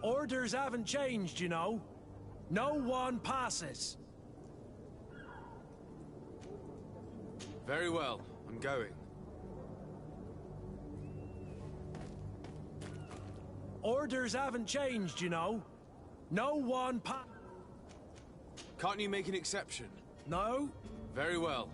Orders haven't changed, you know. No one passes. Very well, I'm going. Orders haven't changed, you know. No one Can't you make an exception? No? Very well.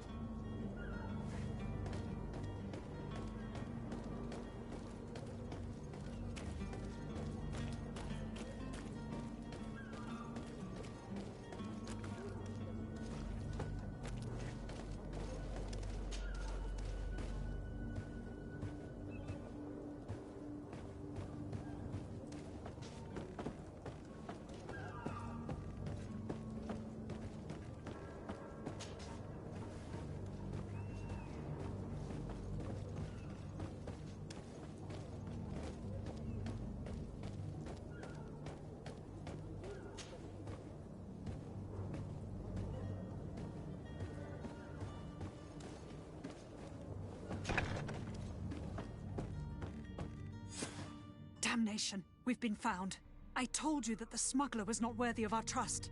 Damnation! We've been found. I told you that the smuggler was not worthy of our trust.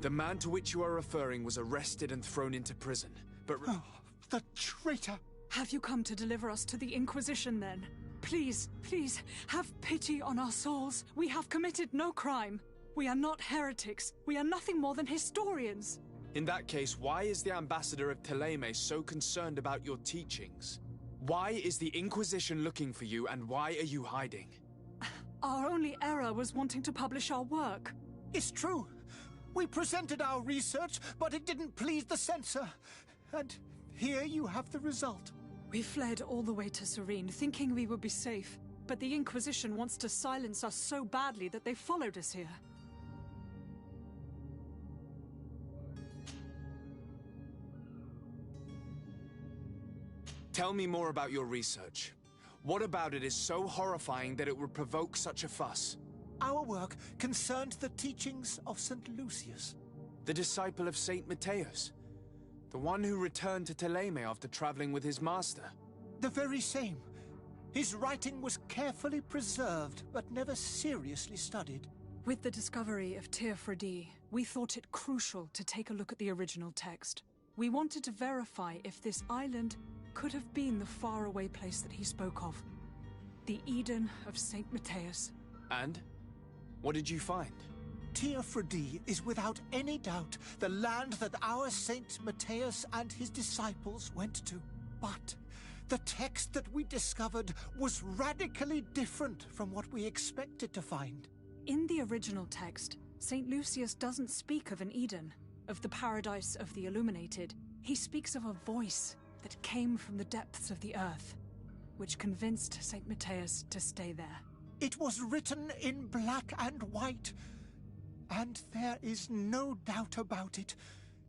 The man to which you are referring was arrested and thrown into prison, but... Oh, the traitor! Have you come to deliver us to the Inquisition, then? Please, please, have pity on our souls. We have committed no crime. We are not heretics. We are nothing more than historians. In that case, why is the ambassador of Thélème so concerned about your teachings? Why is the Inquisition looking for you, and why are you hiding? Our only error was wanting to publish our work. It's true. We presented our research, but it didn't please the censor. And here you have the result. We fled all the way to Serene, thinking we would be safe. But the Inquisition wants to silence us so badly that they followed us here. Tell me more about your research. What about it is so horrifying that it would provoke such a fuss? Our work concerned the teachings of St. Lucius. The disciple of Saint Matthias? The one who returned to Thélème after traveling with his master? The very same. His writing was carefully preserved, but never seriously studied. With the discovery of Teofredi, we thought it crucial to take a look at the original text. We wanted to verify if this island could have been the faraway place that he spoke of. The Eden of Saint Matthias. And? What did you find? Teofredi is without any doubt the land that our Saint Matthias and his disciples went to. But the text that we discovered was radically different from what we expected to find. In the original text, Saint Lucius doesn't speak of an Eden, of the paradise of the illuminated. He speaks of a voice that came from the depths of the earth, which convinced Saint Matthias to stay there. It was written in black and white, and there is no doubt about it.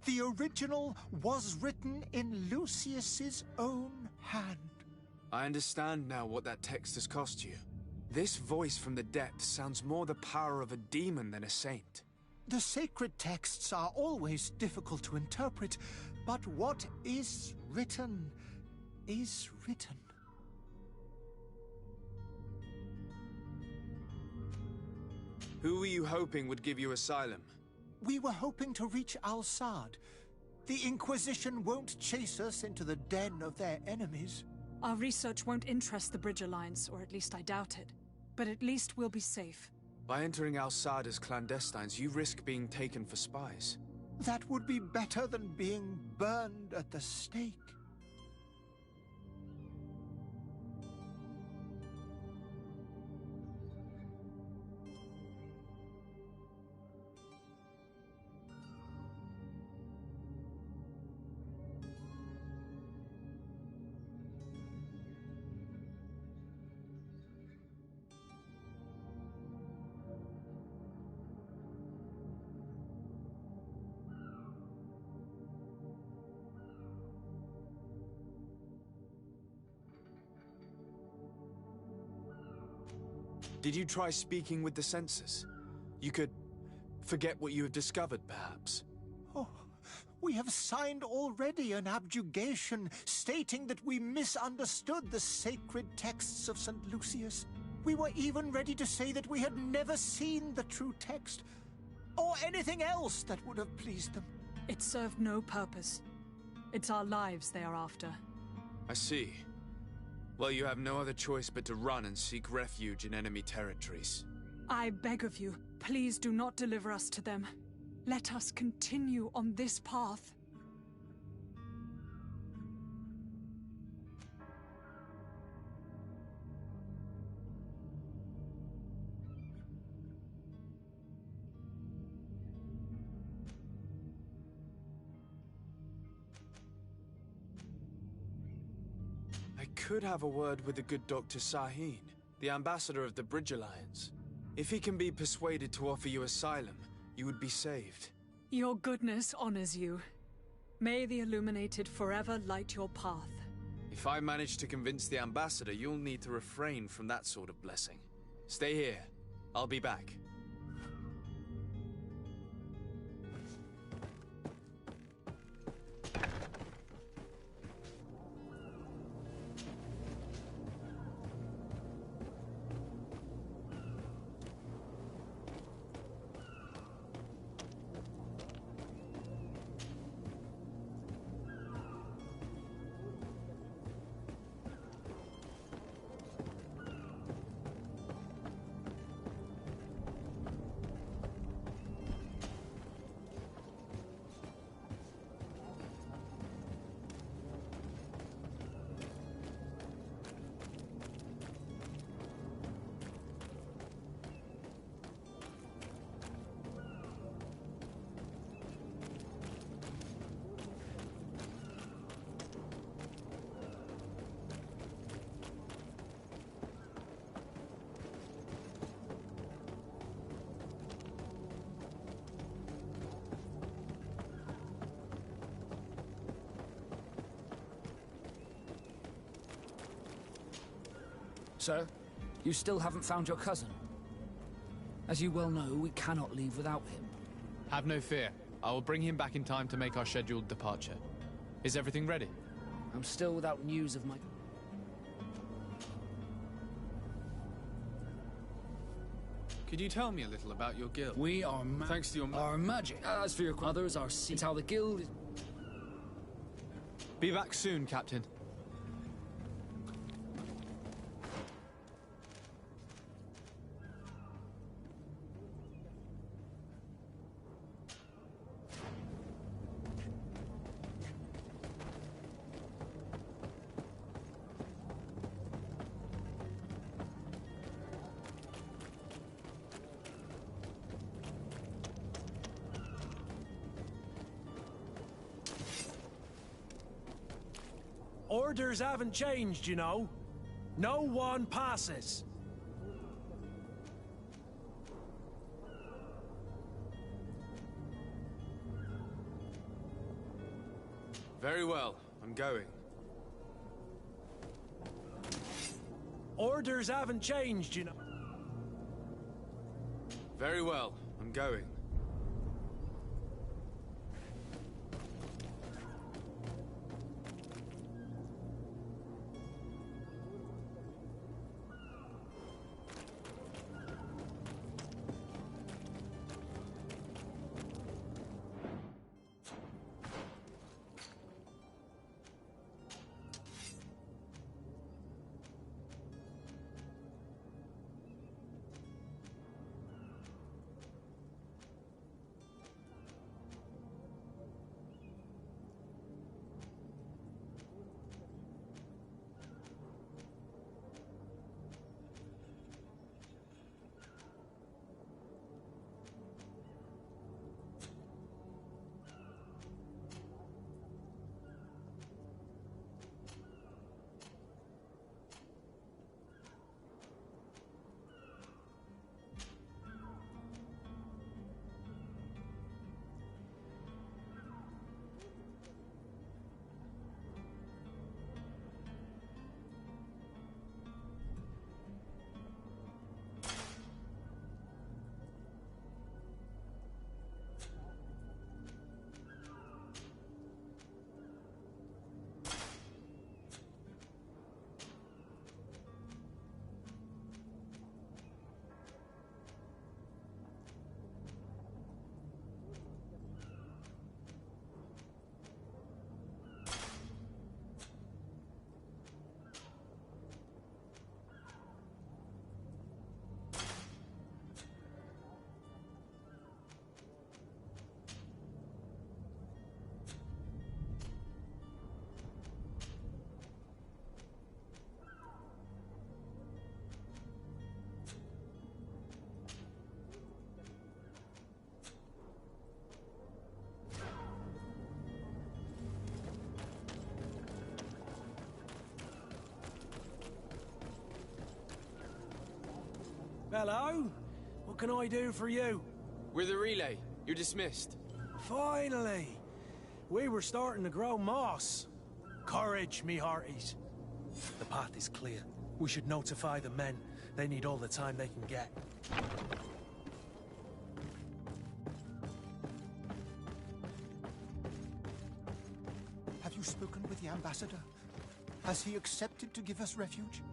The original was written in Lucius's own hand. I understand now what that text has cost you. This voice from the depths sounds more the power of a demon than a saint. The sacred texts are always difficult to interpret, but what is written is written. Who were you hoping would give you asylum? We were hoping to reach Al-Sad. The Inquisition won't chase us into the den of their enemies. Our research won't interest the Bridge Alliance, or at least I doubt it. But at least we'll be safe. By entering Al-Sad as clandestines, you risk being taken for spies. That would be better than being burned at the stake. Did you try speaking with the censors? You could forget what you have discovered, perhaps. Oh, we have signed already an abjugation stating that we misunderstood the sacred texts of St. Lucius. We were even ready to say that we had never seen the true text, or anything else that would have pleased them. It served no purpose. It's our lives they are after. I see. Well, you have no other choice but to run and seek refuge in enemy territories. I beg of you, please do not deliver us to them. Let us continue on this path. I could have a word with the good Dr. Sahin, the ambassador of the Bridge Alliance. If he can be persuaded to offer you asylum, you would be saved. Your goodness honors you. May the Illuminated forever light your path. If I manage to convince the ambassador, you'll need to refrain from that sort of blessing. Stay here. I'll be back. Sir, you still haven't found your cousin. As you well know, we cannot leave without him. Have no fear. I will bring him back in time to make our scheduled departure. Is everything ready? I'm still without news of my... Could you tell me a little about your guild? We are Thanks to your our magic. As for your others, our it's how the guild is... Be back soon, Captain. Orders haven't changed, you know. No one passes. Very well, I'm going. Orders haven't changed, you know. Very well, I'm going. Hello? What can I do for you? We're the relay. You're dismissed. Finally! We were starting to grow moss. Courage, me hearties. The path is clear. We should notify the men. They need all the time they can get. Have you spoken with the ambassador? Has he accepted to give us refuge?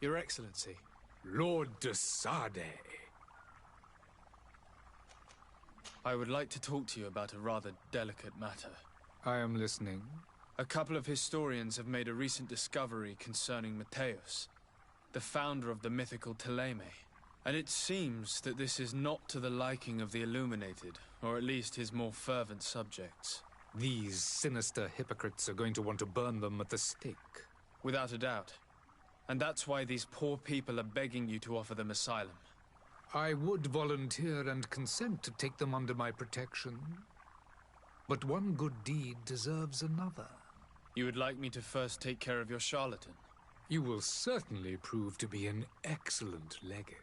Your Excellency. Lord de Sade. I would like to talk to you about a rather delicate matter. I am listening. A couple of historians have made a recent discovery concerning Mateus, the founder of the mythical Teleme. And it seems that this is not to the liking of the Illuminated, or at least his more fervent subjects. These sinister hypocrites are going to want to burn them at the stake. Without a doubt. And that's why these poor people are begging you to offer them asylum. I would volunteer and consent to take them under my protection. But one good deed deserves another. You would like me to first take care of your charlatan? You will certainly prove to be an excellent legate.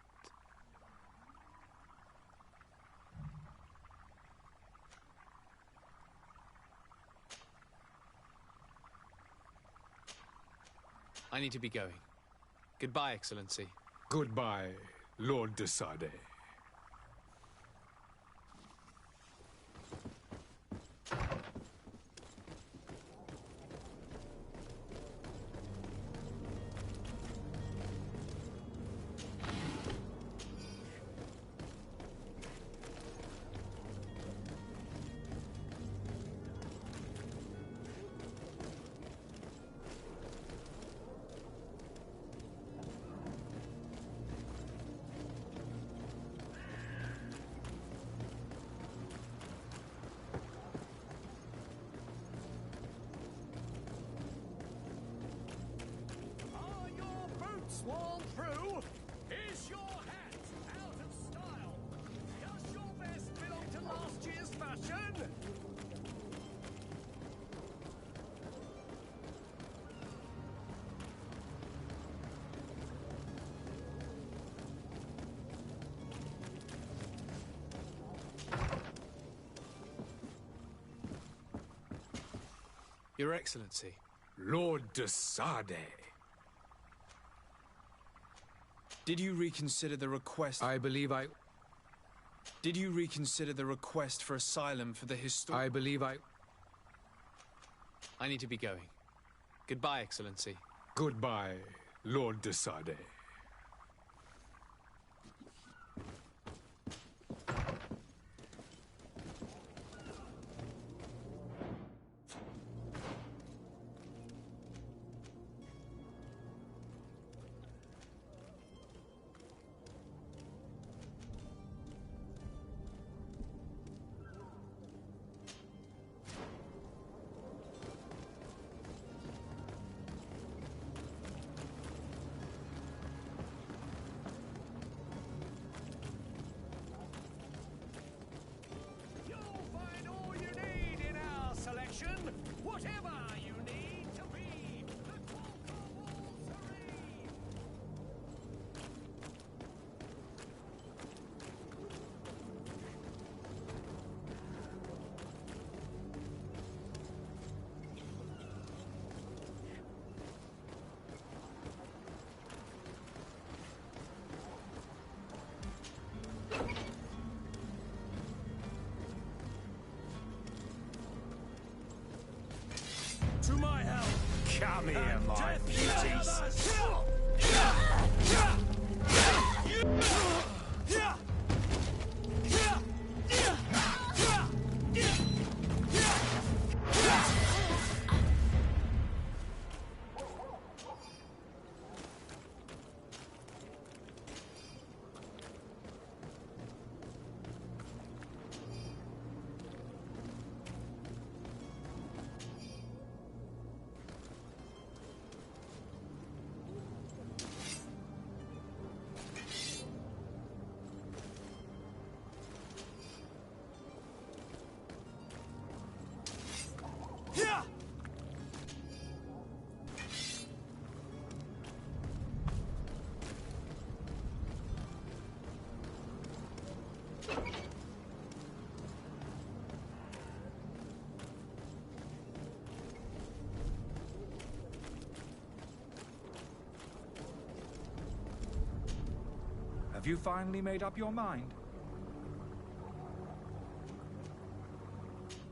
I need to be going. Goodbye, Excellency. Goodbye, Lord de Sade. Sworn through? Is your hat out of style? Does your vest belong to last year's fashion? Your Excellency. Lord de Sade. Did you reconsider the request? Did you reconsider the request for asylum for the I need to be going. Goodbye, Excellency. Goodbye, Lord de Sade. Whatever you need to be the coll serene. To my help! Come here, my beauties. Have you finally made up your mind?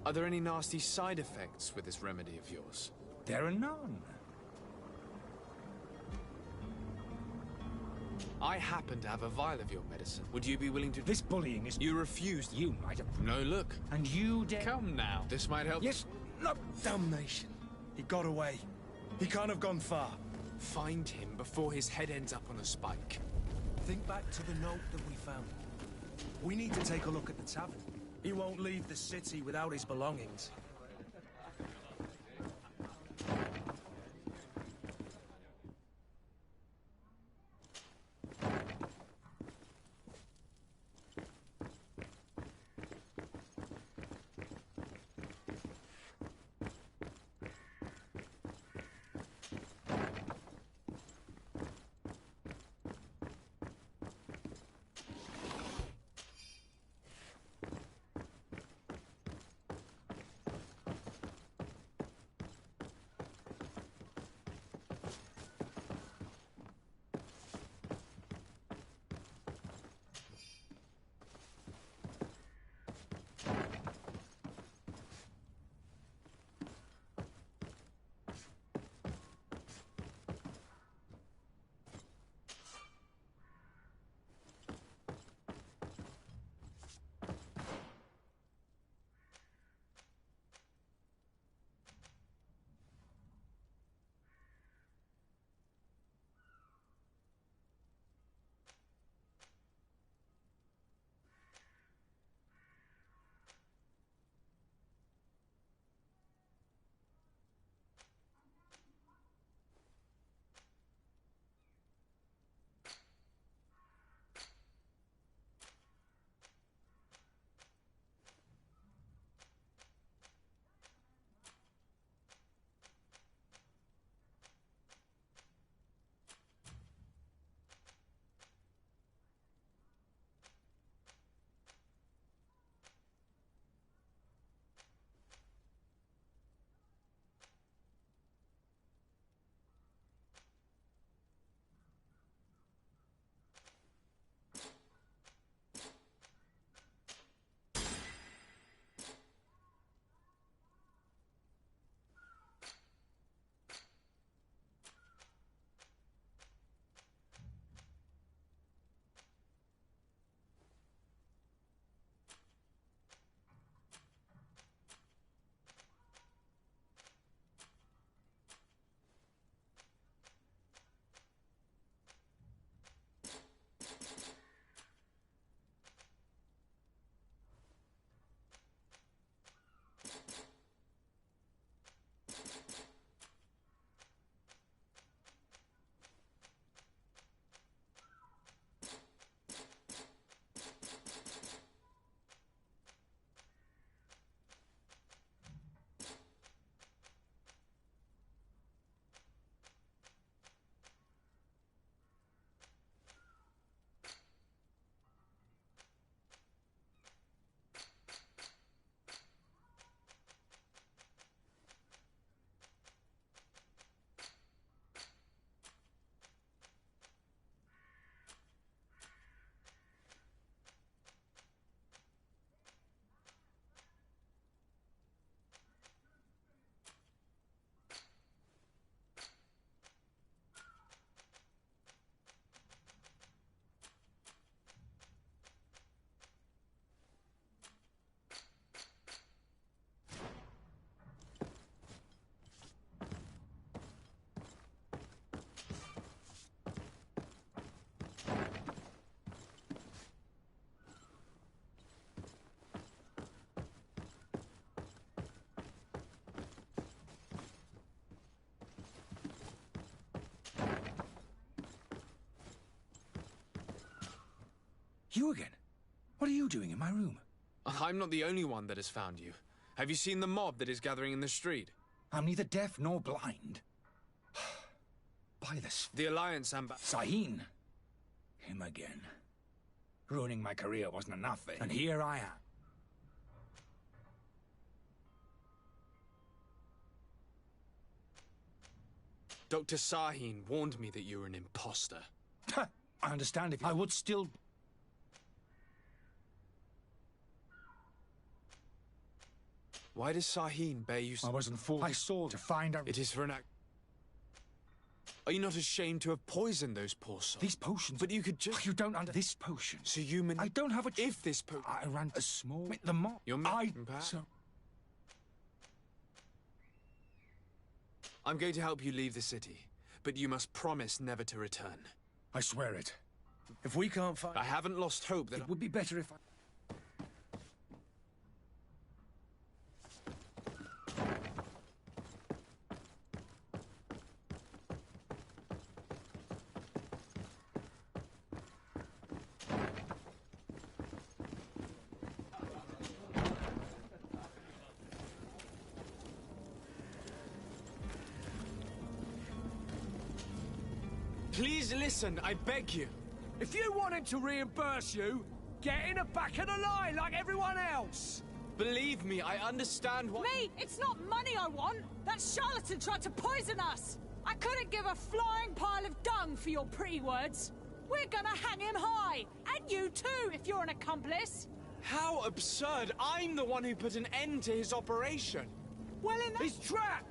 Are there any nasty side effects with this remedy of yours? There are none. I happen to have a vial of your medicine. Would you be willing to... This bullying is... You refused. You might have... No, look. And you dare... Come now. This might help. Yes, no... Damnation. He got away. He can't have gone far. Find him before his head ends up on a spike. Think back to the note that we found. We need to take a look at the tavern. He won't leave the city without his belongings. You again? What are you doing in my room? I'm not the only one that has found you. Have you seen the mob that is gathering in the street? I'm neither deaf nor blind. By the Alliance Sahin. Him again. Ruining my career wasn't enough, eh? And here I am. Dr. Sahin warned me that you were an imposter. I understand if I would still... Why does Sahin bear you... I wasn't fooled. I saw to find out... It is for an act... Are you not ashamed to have poisoned those poor souls? These potions... But you could just... You don't under... This potion... So you mean... I don't have a... If this potion... I ran a small... The mob... You're... So... I'm going to help you leave the city, but you must promise never to return. I swear it. If we can't find... I haven't lost hope that... It would be better if I... Please listen, I beg you. If you want him to reimburse you, get in the back of the line like everyone else. Believe me, I understand what... Me? It's not money I want! That charlatan tried to poison us! I couldn't give a flying pile of dung for your pretty words. We're gonna hang him high! And you too, if you're an accomplice! How absurd! I'm the one who put an end to his operation! Well, in that... He's trapped!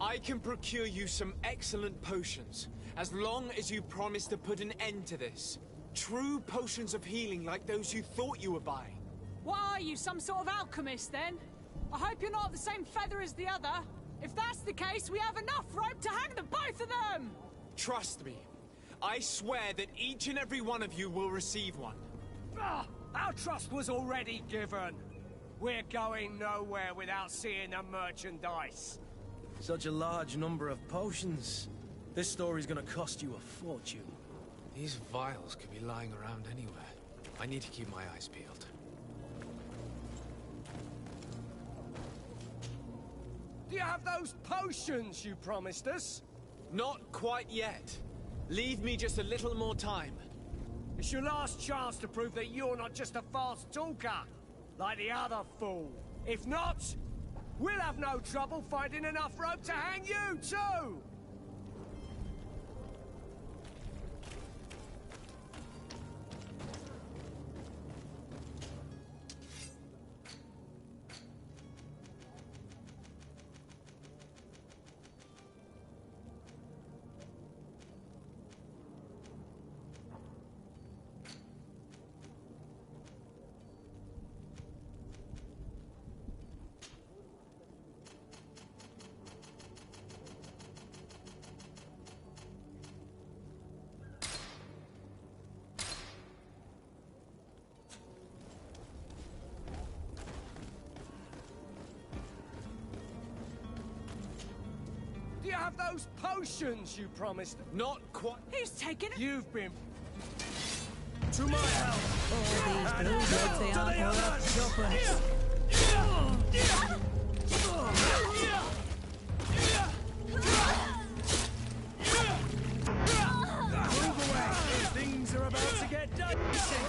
I can procure you some excellent potions, as long as you promise to put an end to this. True potions of healing like those you thought you were buying. What are you, some sort of alchemist, then? I hope you're not the same feather as the other. If that's the case, we have enough rope to hang the both of them! Trust me. I swear that each and every one of you will receive one. Ah, our trust was already given. We're going nowhere without seeing the merchandise. Such a large number of potions. This story's gonna cost you a fortune. These vials could be lying around anywhere. I need to keep my eyes peeled. Do you have those potions you promised us? Not quite yet. Leave me just a little more time. It's your last chance to prove that you're not just a fast talker, like the other fool. If not, we'll have no trouble finding enough rope to hang you, too! Do you have those potions you promised? Not quite. Who's taking it? You've been... To my help! All these bluebirds, they aren't all up to your price. Move away! Things are about to get dicey!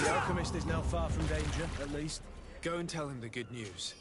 The alchemist is now far from danger, at least. Go and tell him the good news.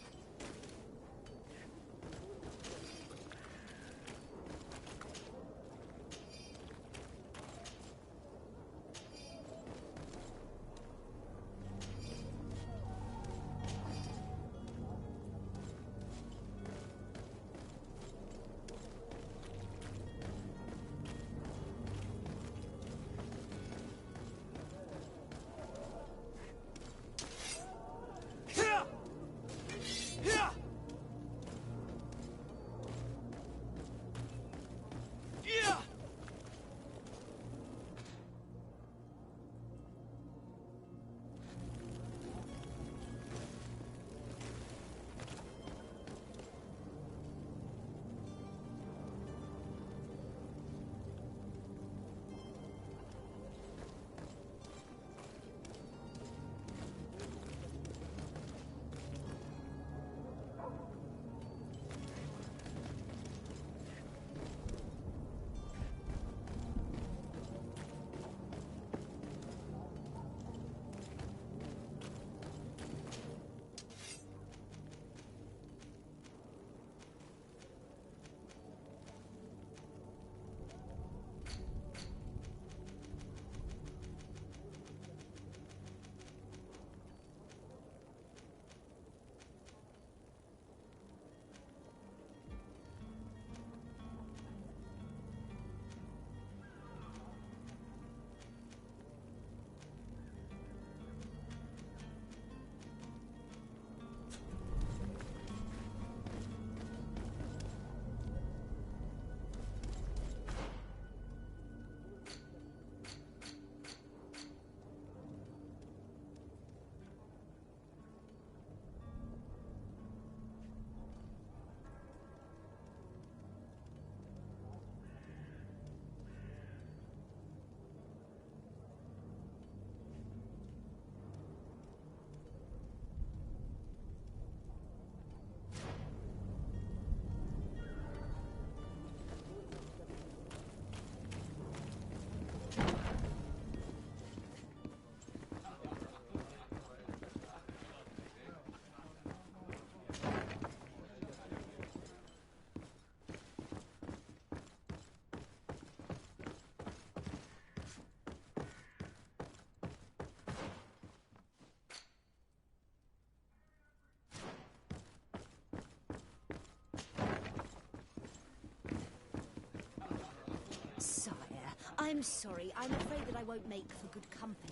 I'm sorry. I'm afraid that I won't make for good company.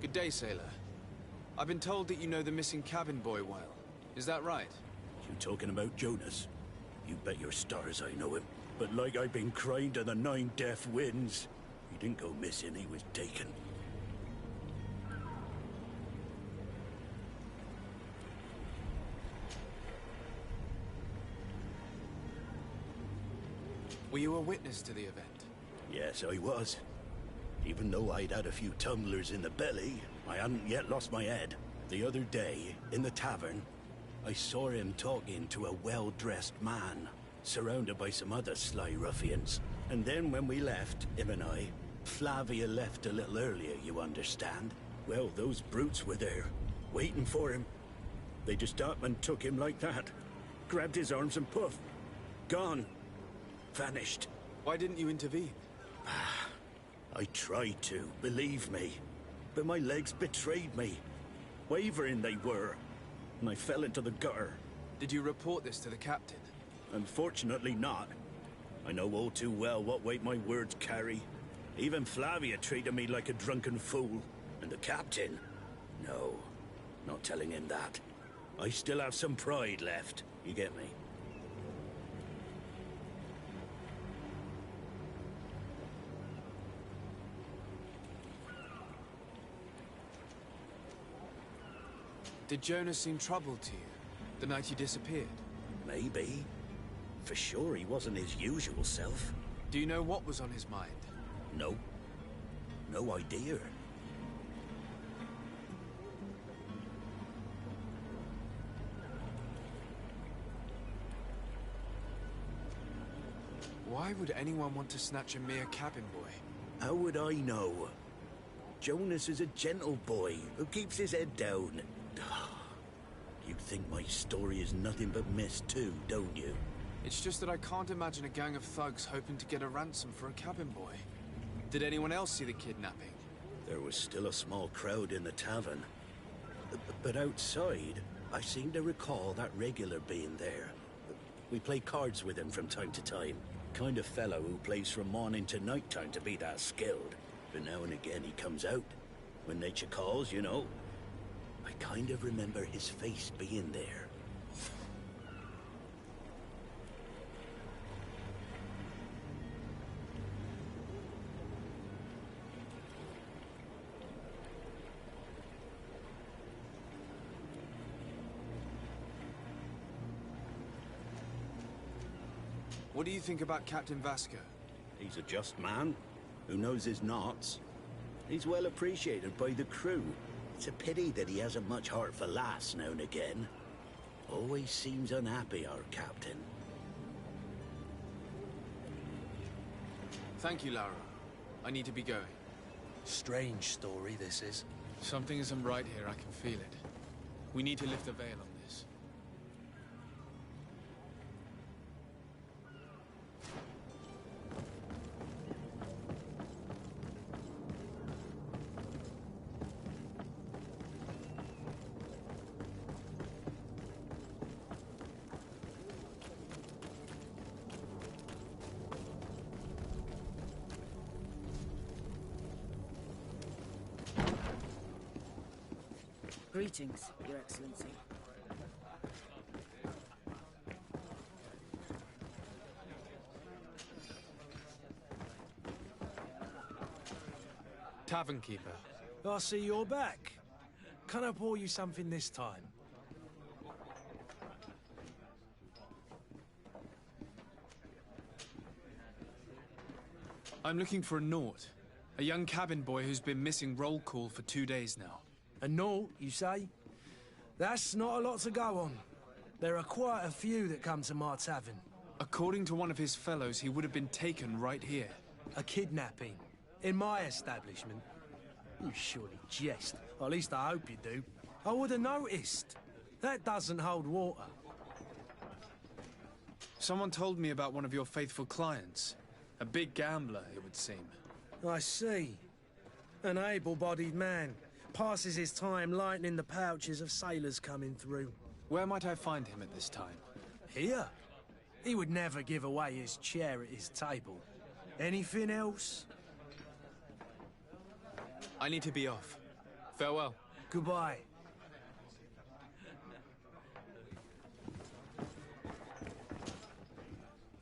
Good day, sailor. I've been told that you know the missing cabin boy well. Is that right? You talking about Jonas? You bet your stars I know him. But like I've been crying to the 9 deaf winds, he didn't go missing, he was taken. Were you a witness to the event? Yes, I was. Even though I'd had a few tumblers in the belly, I hadn't yet lost my head. The other day, in the tavern, I saw him talking to a well-dressed man, surrounded by some other sly ruffians. And then when we left, him and I, Flavia left a little earlier, you understand? Well, those brutes were there, waiting for him. They just up and took him like that. Grabbed his arms and poof. Gone. Vanished. Why didn't you intervene? I tried to, believe me. But my legs betrayed me. Wavering they were. And I fell into the gutter. Did you report this to the captain? Unfortunately not. I know all too well what weight my words carry. Even Flavia treated me like a drunken fool. And the captain? No, not telling him that. I still have some pride left. You get me? Did Jonas seem troubled to you, the night he disappeared? Maybe. For sure he wasn't his usual self. Do you know what was on his mind? No. No idea. Why would anyone want to snatch a mere cabin boy? How would I know? Jonas is a gentle boy who keeps his head down. You think my story is nothing but mist too, don't you? It's just that I can't imagine a gang of thugs hoping to get a ransom for a cabin boy. Did anyone else see the kidnapping? There was still a small crowd in the tavern. But outside, I seem to recall that regular being there. We play cards with him from time to time. Kind of fellow who plays from morning to night time to be that skilled. But now and again he comes out. When nature calls, you know. I kind of remember his face being there. What do you think about Captain Vasco? He's a just man who knows his knots. He's well appreciated by the crew. It's a pity that he hasn't much heart for lass now and again. Always seems unhappy, our captain. Thank you, Lara. I need to be going. Strange story, this is. Something isn't right here, I can feel it. We need to lift the veil on this. Greetings, Your Excellency. Tavern keeper. I see you're back. Can I pour you something this time? I'm looking for a Naut. A young cabin boy who's been missing roll call for 2 days now. A Naut, you say? That's not a lot to go on. There are quite a few that come to my tavern. According to one of his fellows, he would have been taken right here. A kidnapping? In my establishment? You surely jest. Or at least I hope you do. I would have noticed. That doesn't hold water. Someone told me about one of your faithful clients. A big gambler, it would seem. I see. An able-bodied man. Passes his time lightening the pouches of sailors coming through. Where might I find him at this time? Here? He would never give away his chair at his table. Anything else? I need to be off. Farewell. Goodbye.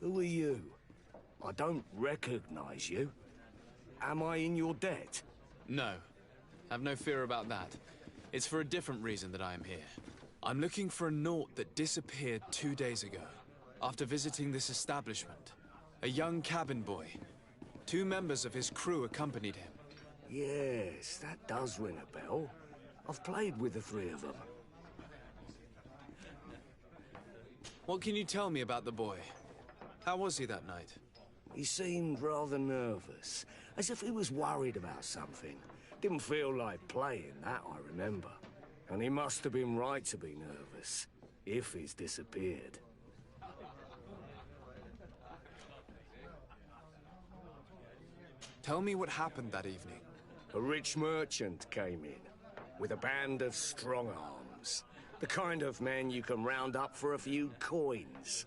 Who are you? I don't recognize you. Am I in your debt? No. Have no fear about that. It's for a different reason that I am here. I'm looking for a Naut that disappeared 2 days ago, after visiting this establishment. A young cabin boy. 2 members of his crew accompanied him. Yes, that does ring a bell. I've played with the 3 of them. What can you tell me about the boy? How was he that night? He seemed rather nervous, as if he was worried about something. Didn't feel like playing, that I remember. And he must have been right to be nervous, if he's disappeared. Tell me what happened that evening. A rich merchant came in, with a band of strong arms. The kind of men you can round up for a few coins,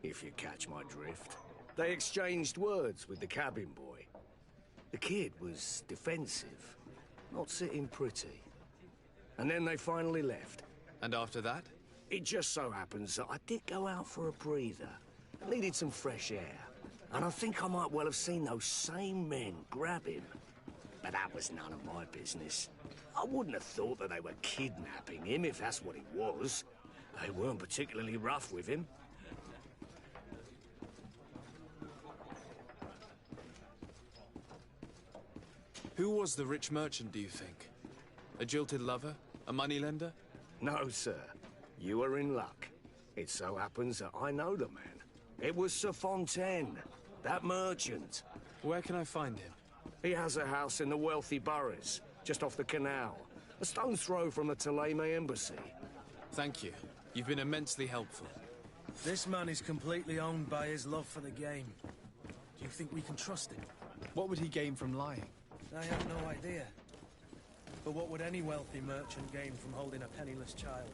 if you catch my drift. They exchanged words with the cabin boy. The kid was defensive, not sitting pretty. And then they finally left. And after that? It just so happens that I did go out for a breather. I needed some fresh air. And I think I might well have seen those same men grab him. But that was none of my business. I wouldn't have thought that they were kidnapping him, if that's what it was. They weren't particularly rough with him. Who was the rich merchant, do you think? A jilted lover? A moneylender? No, sir. You are in luck. It so happens that I know the man. It was Sir Fontaine, that merchant. Where can I find him? He has a house in the wealthy boroughs, just off the canal. A stone's throw from the Thélème embassy. Thank you. You've been immensely helpful. This man is completely owned by his love for the game. Do you think we can trust him? What would he gain from lying? I have no idea. But what would any wealthy merchant gain from holding a penniless child?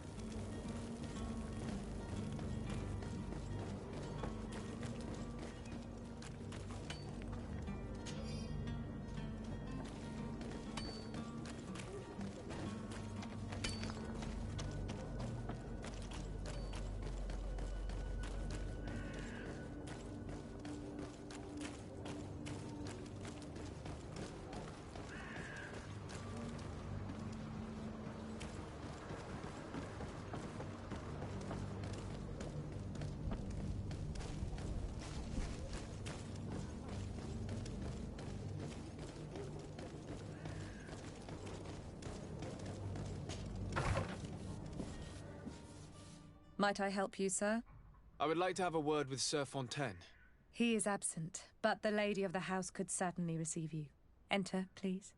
Might I help you, sir? I would like to have a word with Sir Fontaine. He is absent, but the lady of the house could certainly receive you. Enter, please.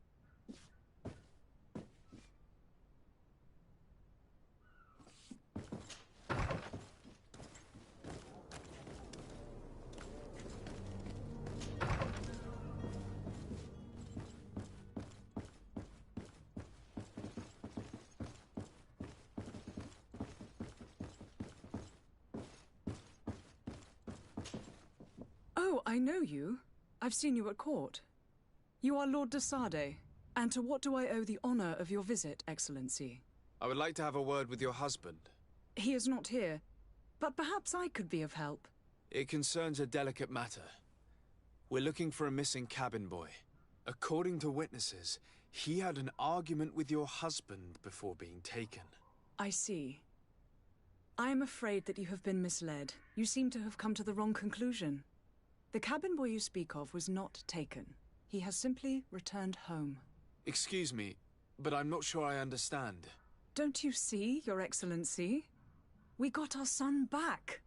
Oh, I know you. I've seen you at court. You are Lord de Sade. And to what do I owe the honor of your visit, Excellency? I would like to have a word with your husband. He is not here, but perhaps I could be of help. It concerns a delicate matter. We're looking for a missing cabin boy. According to witnesses, he had an argument with your husband before being taken. I see. I am afraid that you have been misled. You seem to have come to the wrong conclusion. The cabin boy you speak of was not taken. He has simply returned home. Excuse me, but I'm not sure I understand. Don't you see, Your Excellency? We got our son back.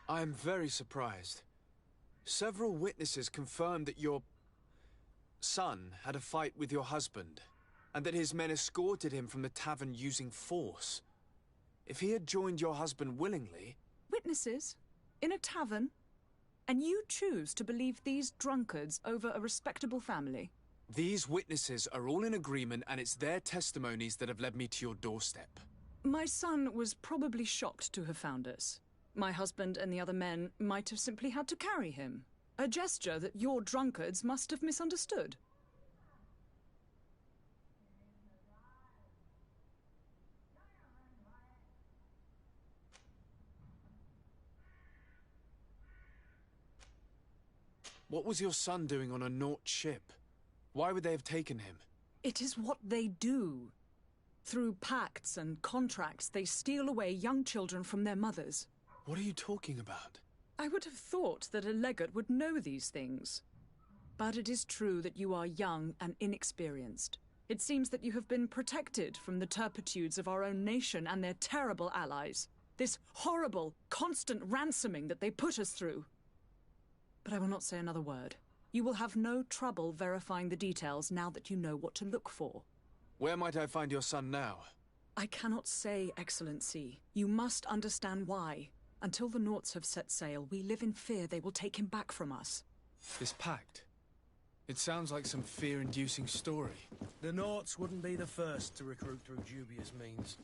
I am very surprised. Several witnesses confirmed that your son had a fight with your husband, and that his men escorted him from the tavern using force. If he had joined your husband willingly... Witnesses? In a tavern? And you choose to believe these drunkards over a respectable family? These witnesses are all in agreement, and it's their testimonies that have led me to your doorstep. My son was probably shocked to have found us. My husband and the other men might have simply had to carry him. A gesture that your drunkards must have misunderstood. What was your son doing on a Naut ship? Why would they have taken him? It is what they do. Through pacts and contracts, they steal away young children from their mothers. What are you talking about? I would have thought that a legate would know these things. But it is true that you are young and inexperienced. It seems that you have been protected from the turpitudes of our own nation and their terrible allies. This horrible, constant ransoming that they put us through. But I will not say another word. You will have no trouble verifying the details now that you know what to look for. Where might I find your son now? I cannot say, Excellency. You must understand why. Until the Nauts have set sail, we live in fear they will take him back from us. This pact? It sounds like some fear-inducing story. The Nauts wouldn't be the first to recruit through dubious means.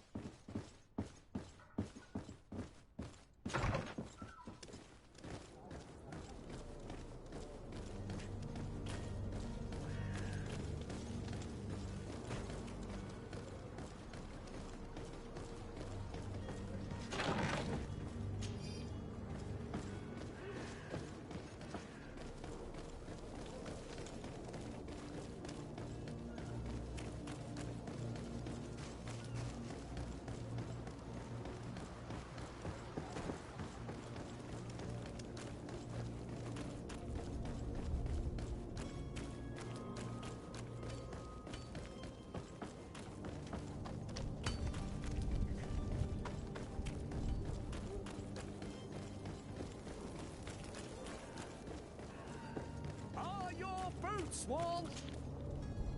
Swan!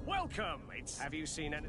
Welcome! Have you seen any...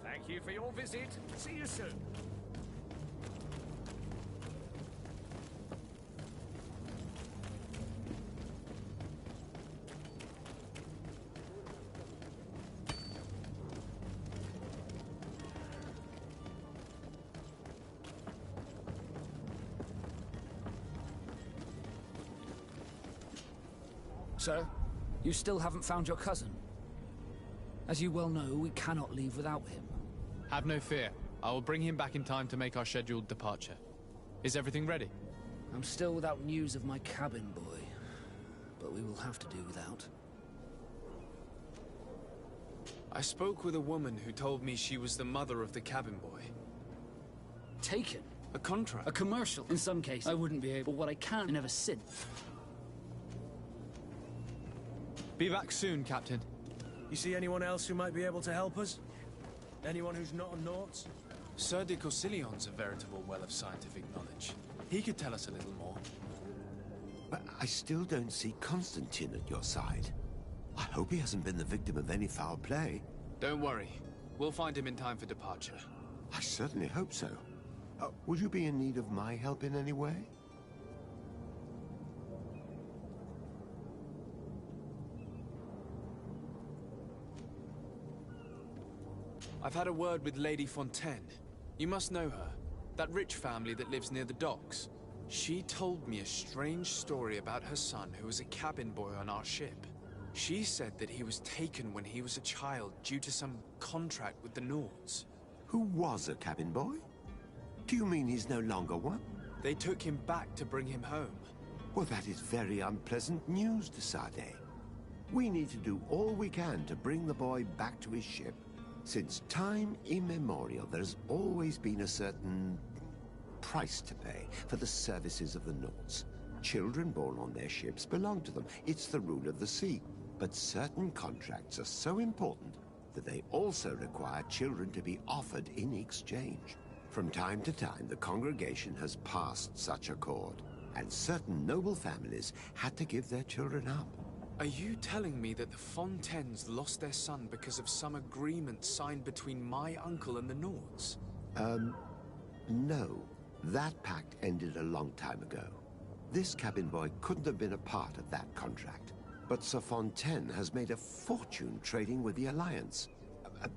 Thank you for your visit. See you soon. Sir, you still haven't found your cousin. As you well know, we cannot leave without him. Have no fear. I will bring him back in time to make our scheduled departure. Is everything ready? I'm still without news of my cabin boy, but we will have to do without. I spoke with a woman who told me she was the mother of the cabin boy. Taken? A contract? A commercial. In some cases, I wouldn't be able. What I can, never sin. Be back soon, Captain. You see anyone else who might be able to help us? Anyone who's not a Naut? Sir de Corsillion's a veritable well of scientific knowledge. He could tell us a little more. But I still don't see Constantine at your side. I hope he hasn't been the victim of any foul play. Don't worry. We'll find him in time for departure. I certainly hope so. Would you be in need of my help in any way? I've had a word with Lady Fontaine. You must know her. That rich family that lives near the docks. She told me a strange story about her son who was a cabin boy on our ship. She said that he was taken when he was a child due to some contract with the Nords. Who was a cabin boy? Do you mean he's no longer one? They took him back to bring him home. Well, that is very unpleasant news, de Sade. We need to do all we can to bring the boy back to his ship. Since time immemorial, there has always been a certain price to pay for the services of the Nords. Children born on their ships belong to them. It's the rule of the sea. But certain contracts are so important that they also require children to be offered in exchange. From time to time, the congregation has passed such accord, and certain noble families had to give their children up. Are you telling me that the Fontaines lost their son because of some agreement signed between my uncle and the Nords? No. That pact ended a long time ago. This cabin boy couldn't have been a part of that contract. But Sir Fontaine has made a fortune trading with the Alliance,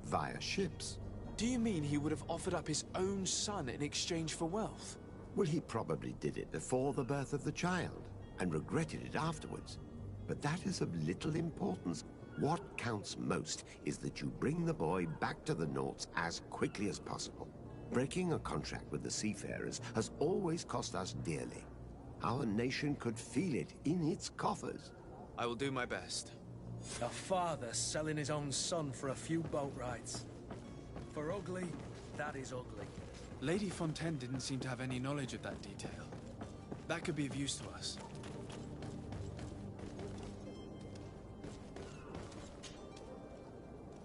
via ships. Do you mean he would have offered up his own son in exchange for wealth? Well, he probably did it before the birth of the child, and regretted it afterwards. But that is of little importance. What counts most is that you bring the boy back to the Nords as quickly as possible. Breaking a contract with the seafarers has always cost us dearly. Our nation could feel it in its coffers. I will do my best. A father selling his own son for a few boat rides. For ugly, that is ugly. Lady Fontaine didn't seem to have any knowledge of that detail. That could be of use to us.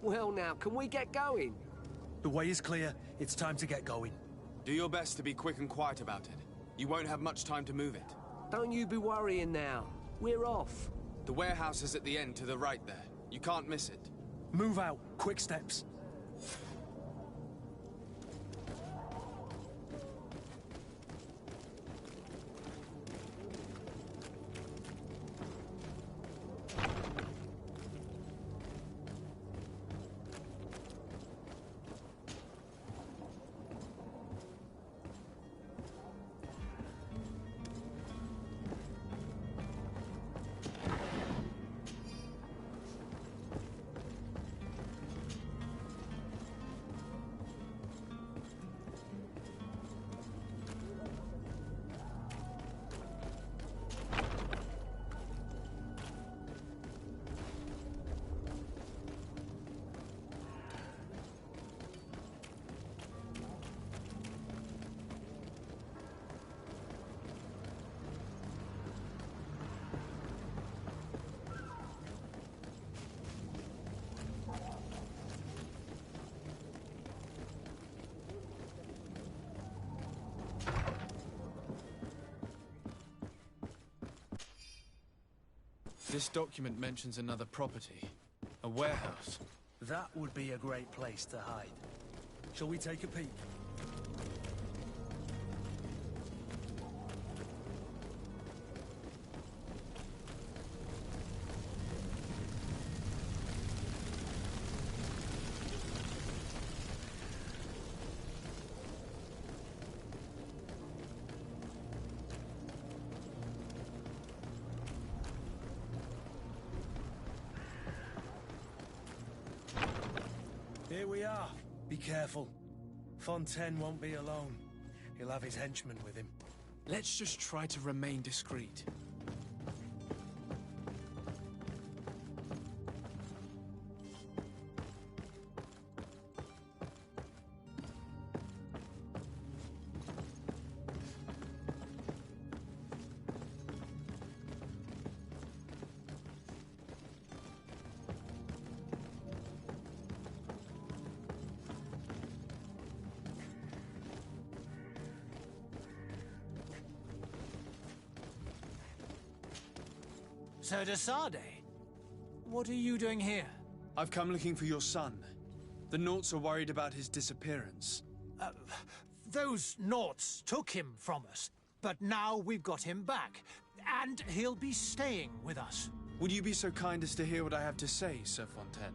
Well now, can we get going? The way is clear. It's time to get going. Do your best to be quick and quiet about it. You won't have much time to move it. Don't you be worrying now. We're off. The warehouse is at the end to the right there. You can't miss it. Move out. Quick steps. This document mentions another property. A warehouse. That would be a great place to hide. Shall we take a peek? Here we are. Be careful. Fontaine won't be alone. He'll have his henchmen with him. Let's just try to remain discreet. Sir de Sade, what are you doing here? I've come looking for your son. The Naughts are worried about his disappearance. Those Naughts took him from us, but now we've got him back, and he'll be staying with us. Would you be so kind as to hear what I have to say, Sir Fontaine?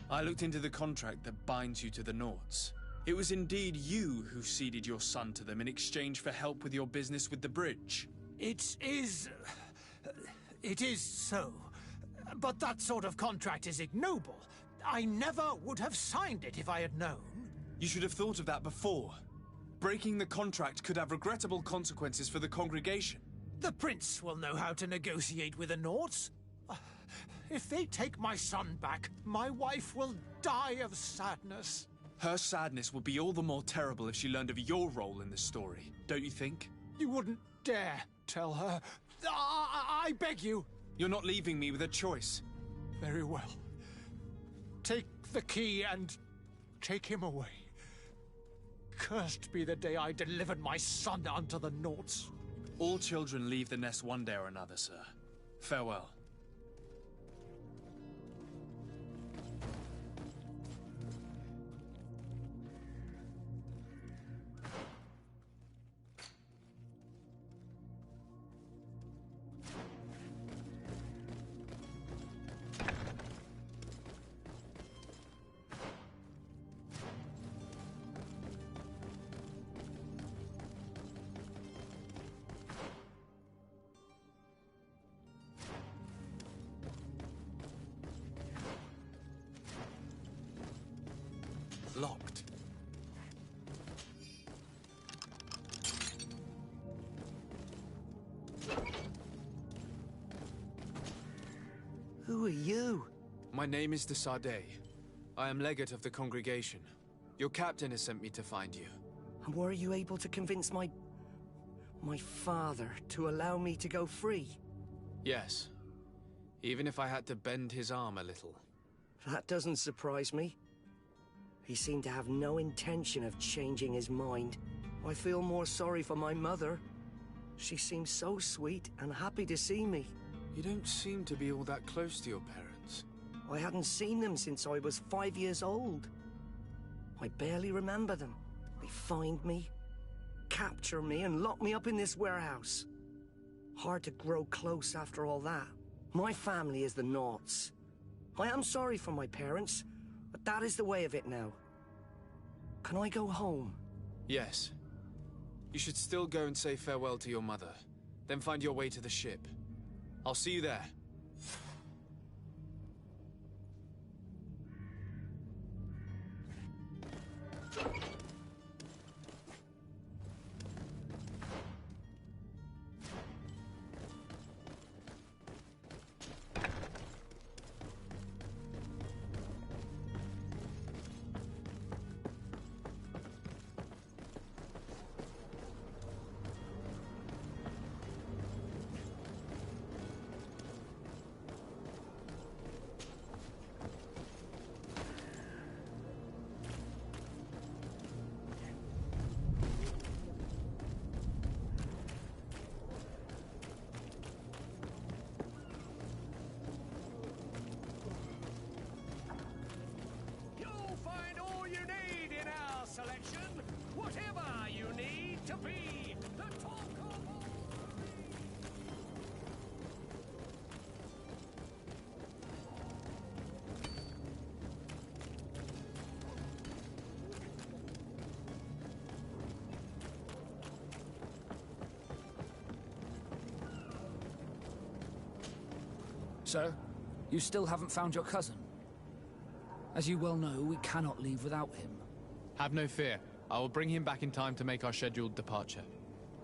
I looked into the contract that binds you to the Naughts. It was indeed you who ceded your son to them in exchange for help with your business with the bridge. It is so. But that sort of contract is ignoble. I never would have signed it if I had known. You should have thought of that before. Breaking the contract could have regrettable consequences for the congregation. The prince will know how to negotiate with the Naughts. If they take my son back, my wife will die of sadness. Her sadness would be all the more terrible if she learned of your role in the story, don't you think? You wouldn't dare tell her. I beg you. You're not leaving me with a choice. Very well. Take the key and take him away. Cursed be the day I delivered my son unto the Naughts. All children leave the nest one day or another, sir. Farewell. Locked. Who are you? My name is de Sade. I am legate of the congregation. Your captain has sent me to find you. And were you able to convince my father to allow me to go free? Yes. Even if I had to bend his arm a little. That doesn't surprise me. He seemed to have no intention of changing his mind. I feel more sorry for my mother. She seemed so sweet and happy to see me. You don't seem to be all that close to your parents. I hadn't seen them since I was 5 years old. I barely remember them. They find me, capture me, and lock me up in this warehouse. Hard to grow close after all that. My family is the Naughts. I am sorry for my parents, but that is the way of it now. Can I go home? Yes. You should still go and say farewell to your mother. Then find your way to the ship. I'll see you there. Sir, you still haven't found your cousin. As you well know, we cannot leave without him. Have no fear. I will bring him back in time to make our scheduled departure.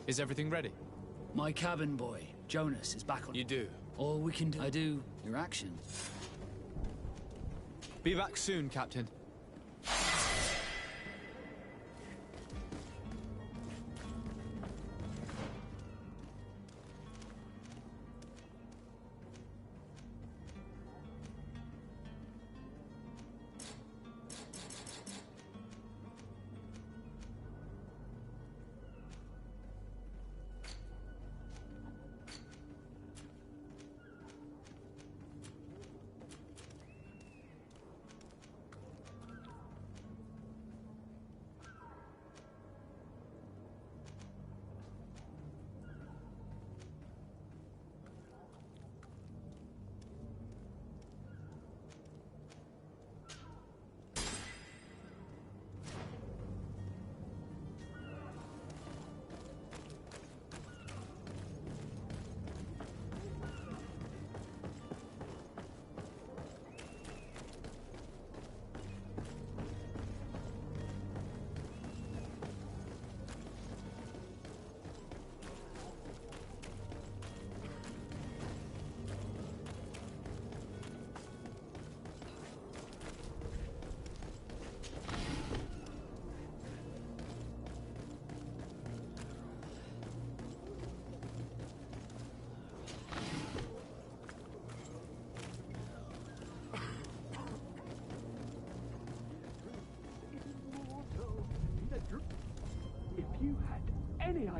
Is everything ready? My cabin boy, Jonas, is back on... You do? All we can do... I do your action. Be back soon, Captain.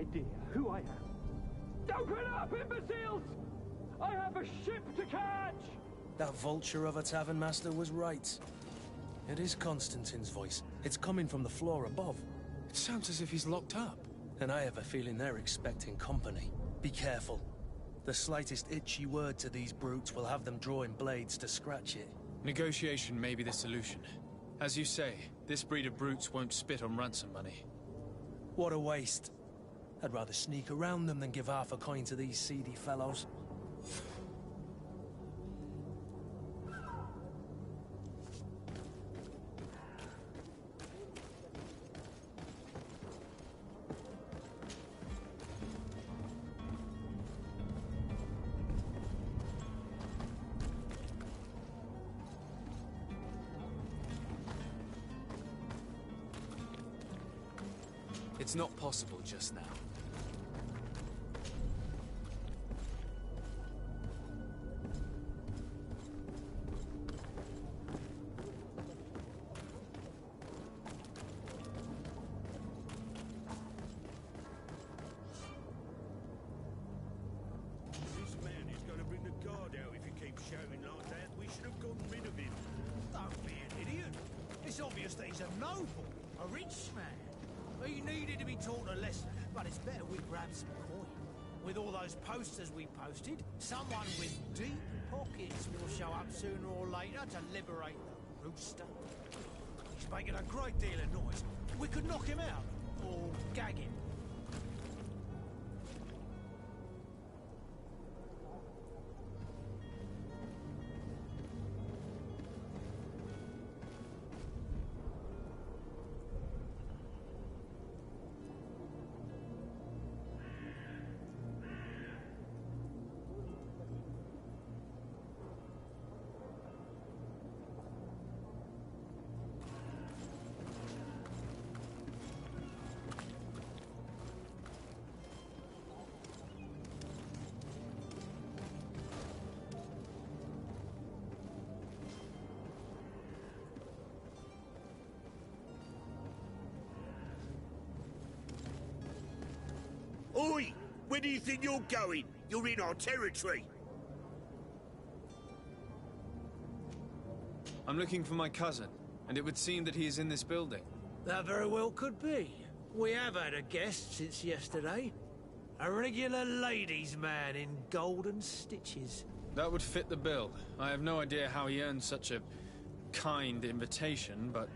idea who I am. Open up, imbeciles! I have a ship to catch! That vulture of a tavern master was right. It is Constantine's voice. It's coming from the floor above. It sounds as if he's locked up. And I have a feeling they're expecting company. Be careful. The slightest itchy word to these brutes will have them drawing blades to scratch it. Negotiation may be the solution. As you say, this breed of brutes won't spit on ransom money. What a waste. I'd rather sneak around them than give half a coin to these seedy fellows. It's not possible just now. This man is going to bring the guard out if he keeps shouting like that. We should have gotten rid of him. Don't be an idiot. It's obvious that he's a noble, a rich man. He needed to be taught a lesson, but it's better we grab some coin. With all those posters we posted, someone with deep pockets will show up sooner or later to liberate the rooster. He's making a great deal of noise. We could knock him out, or gag him. Oi! Where do you think you're going? You're in our territory. I'm looking for my cousin, and it would seem that he is in this building. That very well could be. We have had a guest since yesterday. A regular ladies' man in golden stitches. That would fit the bill. I have no idea how he earned such a kind invitation, but...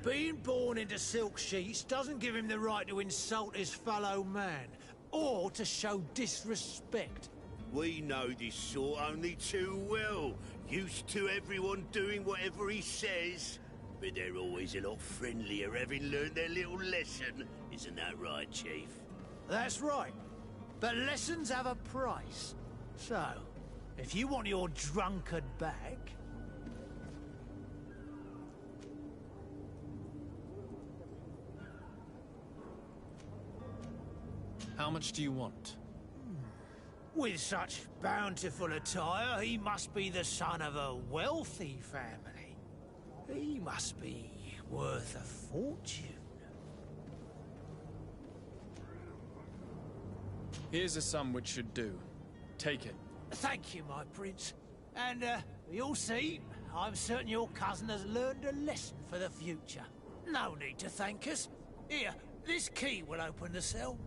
Being born into silk sheets doesn't give him the right to insult his fellow man, or to show disrespect. We know this sort only too well. Used to everyone doing whatever he says. But they're always a lot friendlier having learned their little lesson. Isn't that right, Chief? That's right. But lessons have a price. So, if you want your drunkard back... How much do you want? With such bountiful attire, he must be the son of a wealthy family. He must be worth a fortune. Here's a sum which should do. Take it. Thank you, my prince. And, you'll see, I'm certain your cousin has learned a lesson for the future. No need to thank us. Here, this key will open the cell.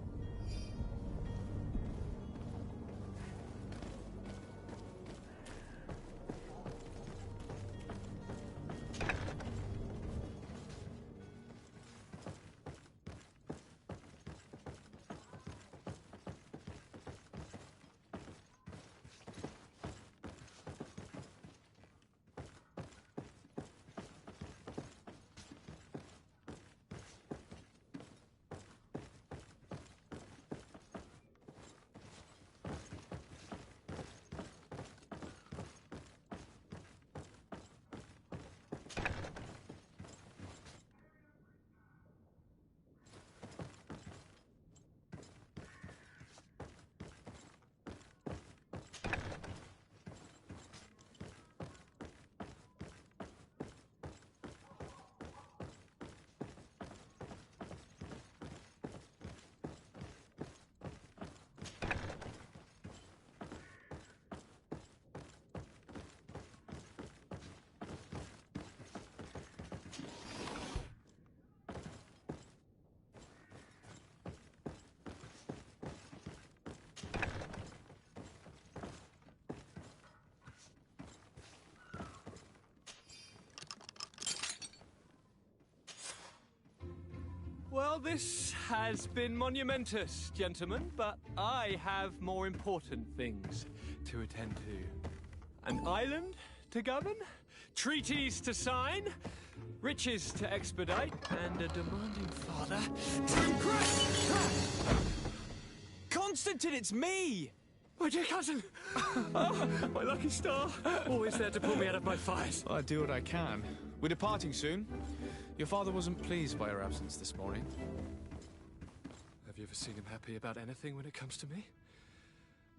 Well, this has been monumentous, gentlemen, but I have more important things to attend to. An island to govern, treaties to sign, riches to expedite, and a demanding father to impress. Constantine, it's me! My dear cousin! Oh, my lucky star! Always there to pull me out of my fires. I do what I can. We're departing soon. Your father wasn't pleased by your absence this morning. Have you ever seen him happy about anything when it comes to me?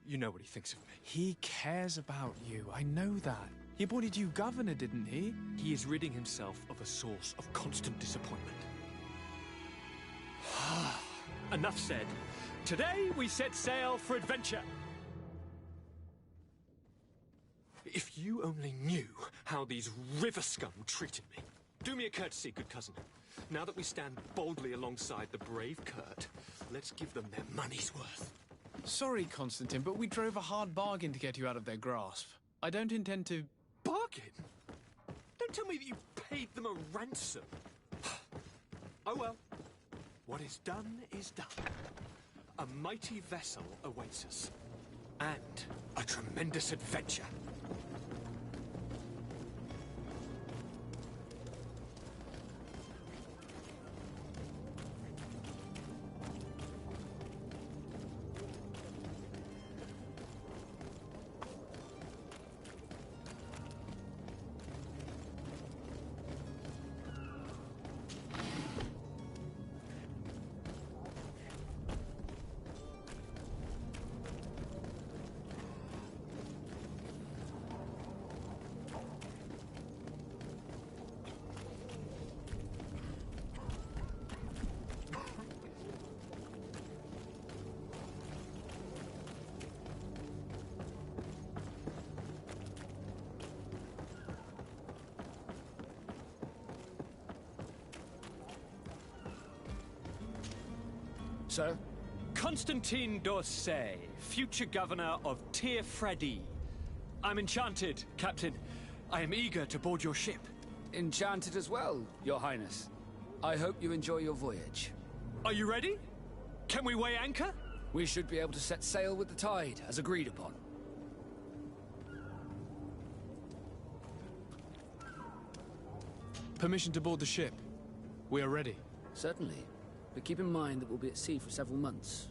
You know what he thinks of me. He cares about you, I know that. He appointed you governor, didn't he? He is ridding himself of a source of constant disappointment. Enough said. Today we set sail for adventure. If you only knew how these river scum treated me. Do me a courtesy, good cousin. Now that we stand boldly alongside the brave Kurt, let's give them their money's worth. Sorry, Constantine, but we drove a hard bargain to get you out of their grasp. I don't intend to... Bargain? Don't tell me that you paid them a ransom. Oh well. What is done is done. A mighty vessel awaits us. And a tremendous adventure. Sir? Constantine d'Orsay, future governor of Tir Fredi. I'm enchanted, Captain. I am eager to board your ship. Enchanted as well, Your Highness. I hope you enjoy your voyage. Are you ready? Can we weigh anchor? We should be able to set sail with the tide, as agreed upon. Permission to board the ship. We are ready. Certainly. But keep in mind that we'll be at sea for several months.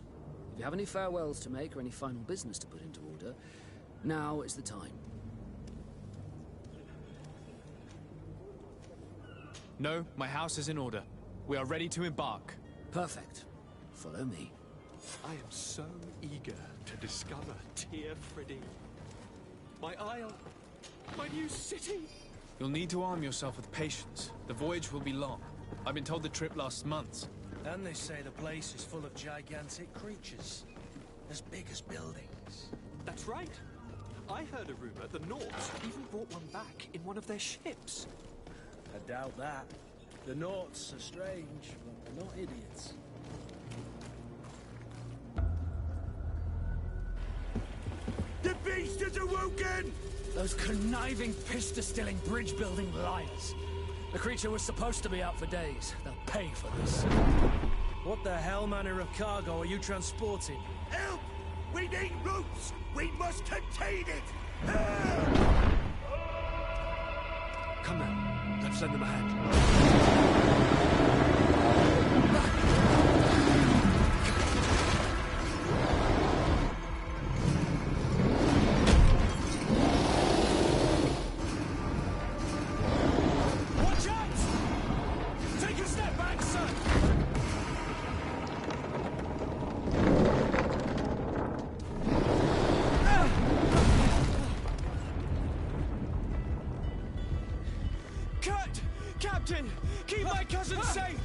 If you have any farewells to make or any final business to put into order, now is the time. No, my house is in order. We are ready to embark. Perfect. Follow me. I am so eager to discover Tir Fredi. My isle, my new city. You'll need to arm yourself with patience. The voyage will be long. I've been told the trip lasts months. And they say the place is full of gigantic creatures. As big as buildings. That's right. I heard a rumor the Nords even brought one back in one of their ships. I doubt that. The Nords are strange, but they're not idiots. The beast is awoken! Those conniving, pista-stealing, bridge-building liars. The creature was supposed to be out for days. They'll pay for this. What the hell manner of cargo are you transporting? Help! We need ropes! We must contain it! Help! Come now, let's lend them a hand. Captain! Keep my cousin safe!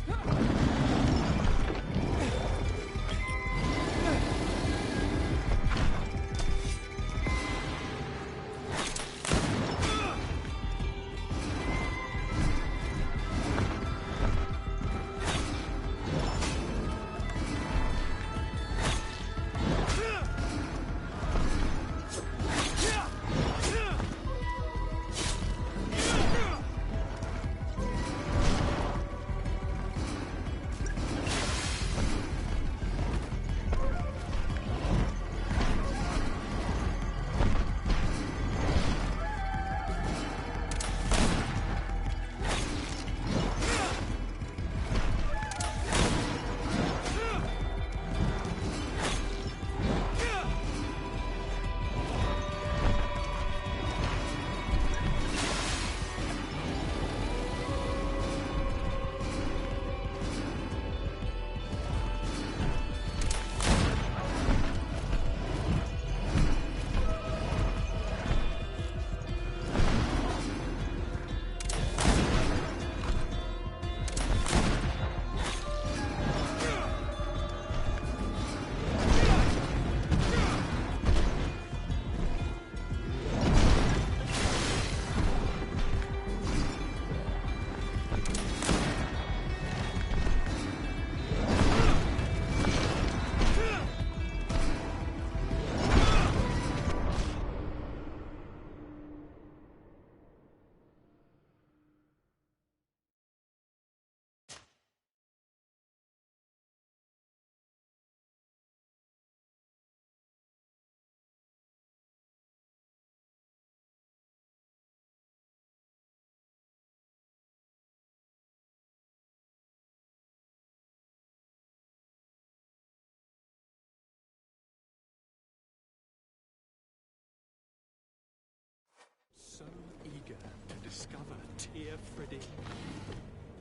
so eager to discover Tear Freddy.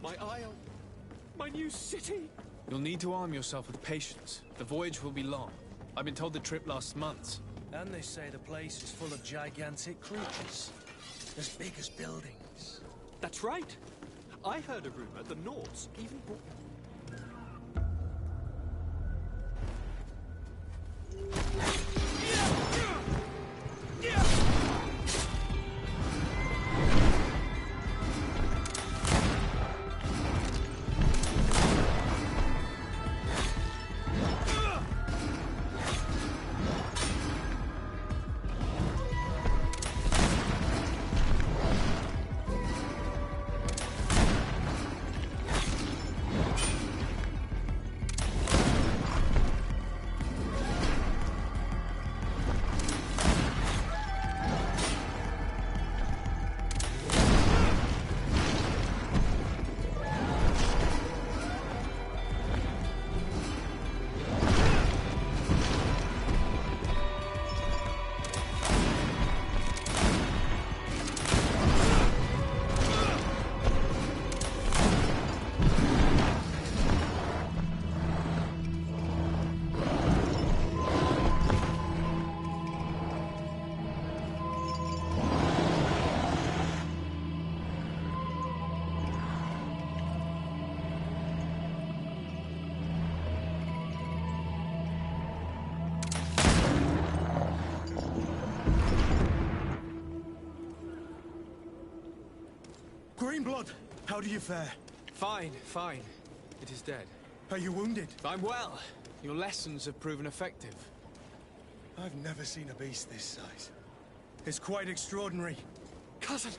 My isle, my new city. You'll need to arm yourself with patience. The voyage will be long. I've been told the trip lasts months. And they say the place is full of gigantic creatures. As big as buildings. That's right. I heard a rumor the Nords even brought... Greenblood, how do you fare? Fine, fine. It is dead. Are you wounded? I'm well. Your lessons have proven effective. I've never seen a beast this size. It's quite extraordinary. Cousin,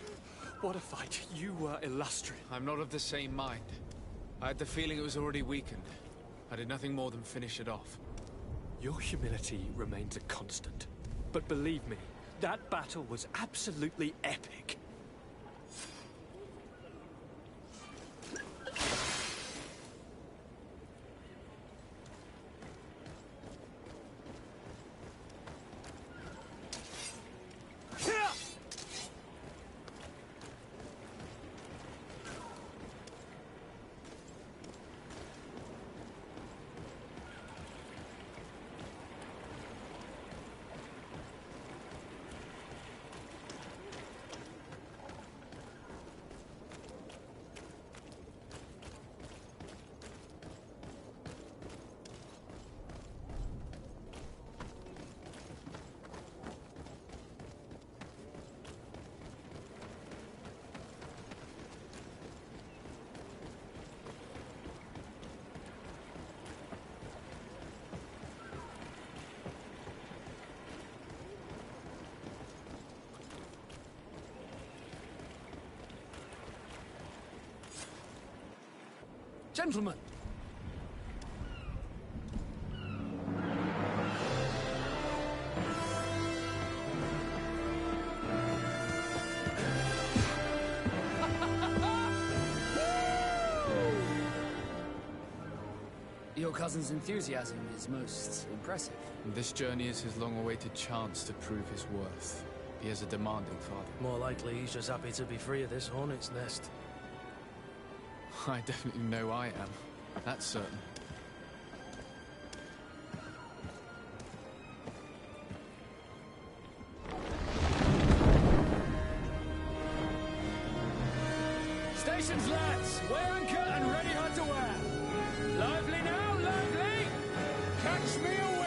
what a fight. You were illustrious. I'm not of the same mind. I had the feeling it was already weakened. I did nothing more than finish it off. Your humility remains a constant. But believe me, that battle was absolutely epic. Gentlemen! Your cousin's enthusiasm is most impressive. This journey is his long-awaited chance to prove his worth. He is a demanding father. More likely he's just happy to be free of this hornet's nest. I definitely know I am. That's certain. Stations, lads! Weigh anchor and ready hard to wear! Lively now, lively! Catch me away!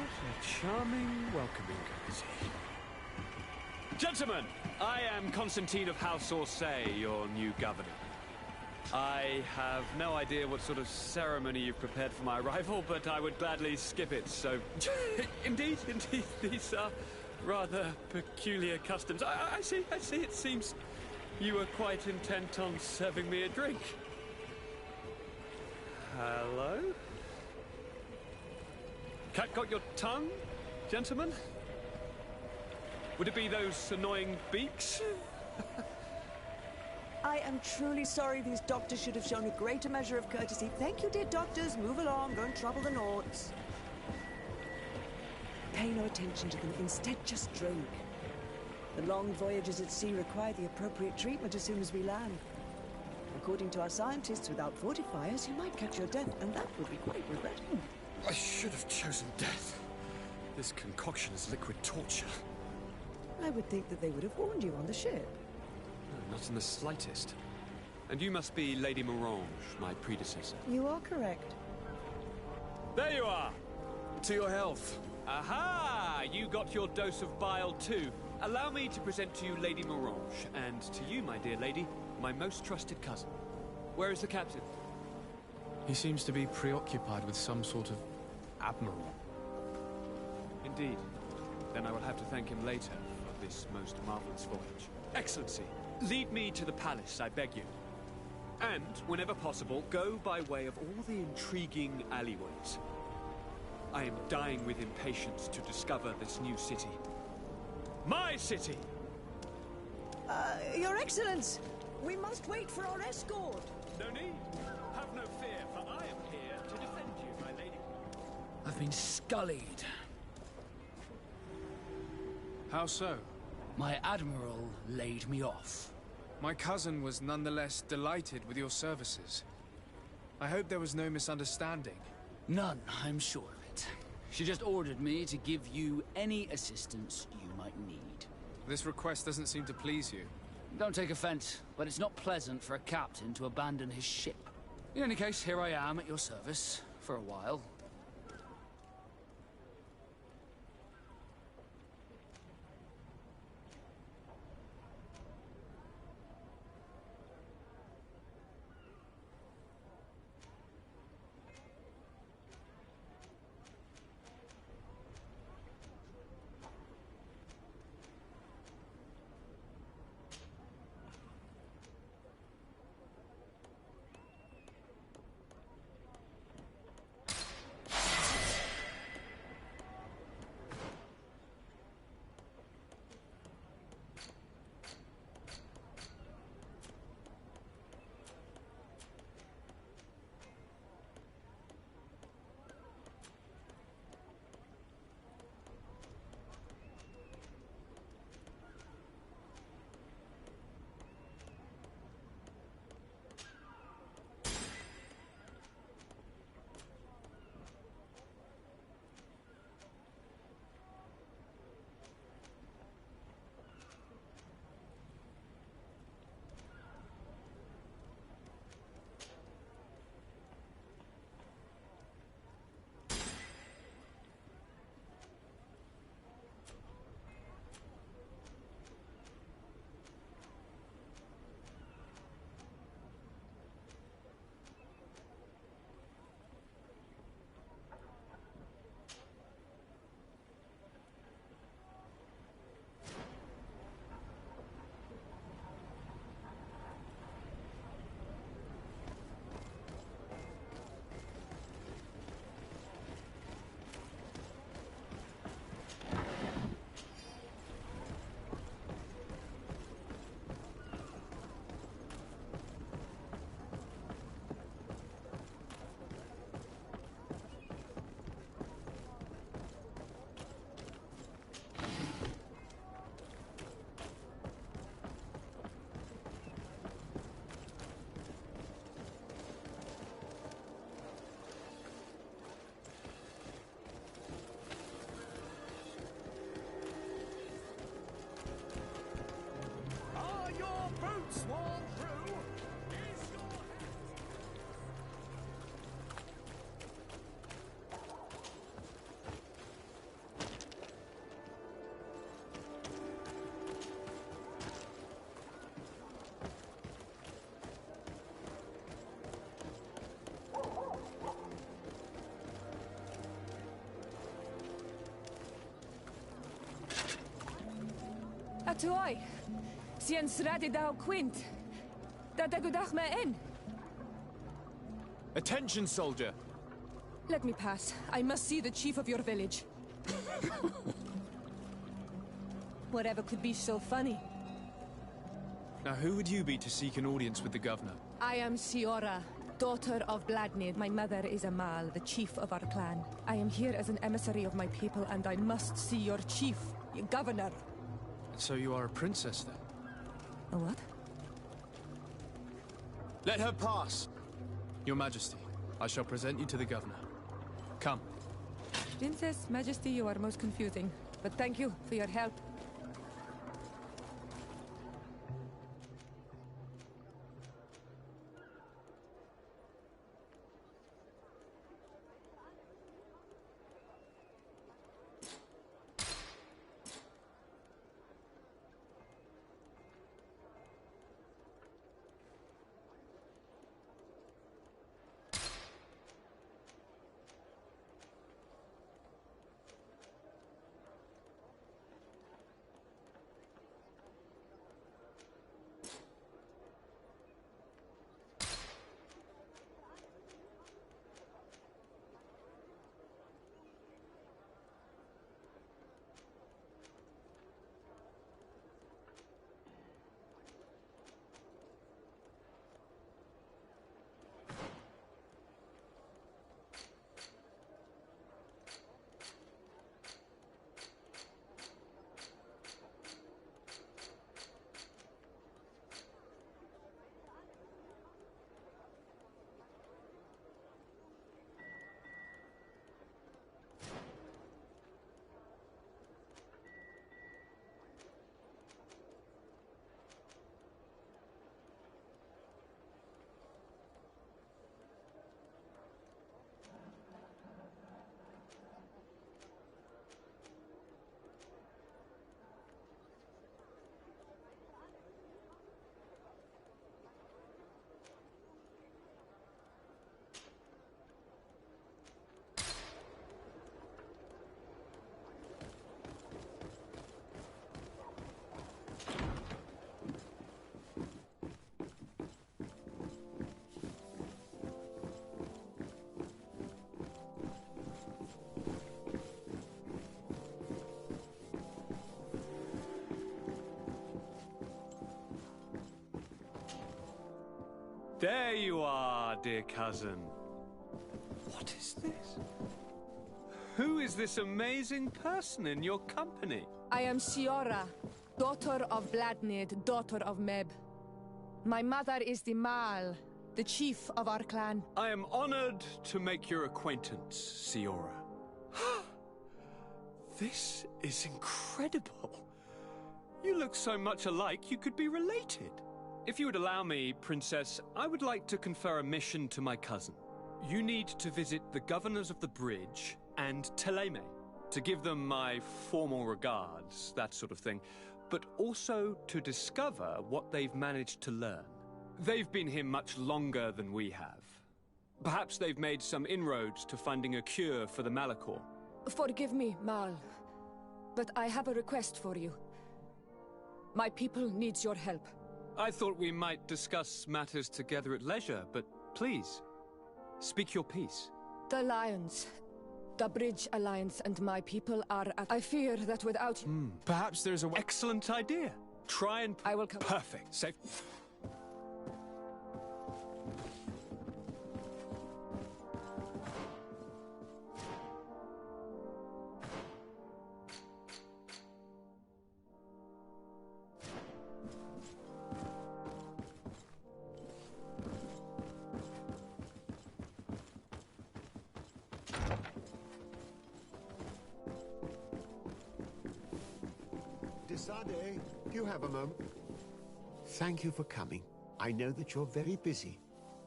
a charming welcoming committee. Gentlemen, I am Constantine of House Orsay, your new governor. I have no idea what sort of ceremony you've prepared for my arrival, but I would gladly skip it, so... Indeed, these are rather peculiar customs. I see, it seems you were quite intent on serving me a drink. Hello? Cat got your tongue, gentlemen? Would it be those annoying beaks? I am truly sorry. These doctors should have shown a greater measure of courtesy. Thank you, dear doctors. Move along. Don't trouble the Nords. Pay no attention to them. Instead, just drink. The long voyages at sea require the appropriate treatment as soon as we land. According to our scientists, without fortifiers, you might catch your death, and that would be quite regrettable. I should have chosen death. This concoction is liquid torture. I would think that they would have warned you on the ship. No, not in the slightest. And you must be Lady Morange, my predecessor. You are correct. There you are! To your health. Aha! You got your dose of bile too. Allow me to present to you Lady Morange, and to you, my dear lady, my most trusted cousin. Where is the captain? He seems to be preoccupied with some sort of admiral. Indeed. Then I will have to thank him later for this most marvelous voyage. Excellency, lead me to the palace, I beg you. And, whenever possible, go by way of all the intriguing alleyways. I am dying with impatience to discover this new city. My city! Your Excellence! We must wait for our escort! No need. Have no fear, for I am here to defend you, my lady. I've been scullied. How so? My admiral laid me off. My cousin was nonetheless delighted with your services. I hope there was no misunderstanding. None, I'm sure of it. She just ordered me to give you any assistance you might need. This request doesn't seem to please you. Don't take offense, but it's not pleasant for a captain to abandon his ship. In any case, here I am at your service, for a while. Tatuoi. Sien sradi dau quint. Da dagudach me in. Attention, soldier! Let me pass. I must see the chief of your village. Whatever could be so funny. Now, who would you be to seek an audience with the governor? I am Siora, daughter of Bladnid. My mother is Amal, the chief of our clan. I am here as an emissary of my people, and I must see your chief, your governor. So you are a princess, then? A what? Let her pass! Your Majesty, I shall present you to the governor. Come. Princess, Majesty, you are most confusing. But thank you for your help. There you are, dear cousin. What is this? Who is this amazing person in your company? I am Siora, daughter of Bladnid, daughter of Meb. My mother is the Mal, the chief of our clan. I am honored to make your acquaintance, Siora. This is incredible. You look so much alike you could be related. If you would allow me, Princess, I would like to confer a mission to my cousin. You need to visit the governors of the bridge and Teleme, to give them my formal regards, that sort of thing, but also to discover what they've managed to learn. They've been here much longer than we have. Perhaps they've made some inroads to finding a cure for the Malachor. Forgive me, Mal, but I have a request for you. My people needs your help. I thought we might discuss matters together at leisure, but please, speak your piece. The Lions, the Bridge Alliance and my people are at... I fear that without... Perhaps there's a... Excellent idea. Try and... I will come... Perfect. Safe... Sade, do you have a moment? Thank you for coming. I know that you're very busy,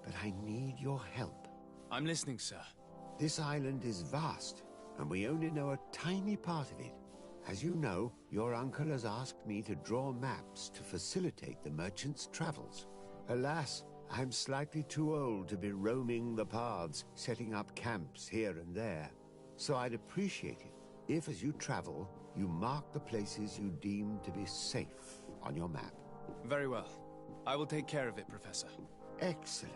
but I need your help. I'm listening, sir. This island is vast, and we only know a tiny part of it. As you know, your uncle has asked me to draw maps to facilitate the merchants' travels. Alas, I'm slightly too old to be roaming the paths, setting up camps here and there. So I'd appreciate it if, as you travel, You mark the places you deem to be safe on your map. Very well. I will take care of it, Professor. Excellent.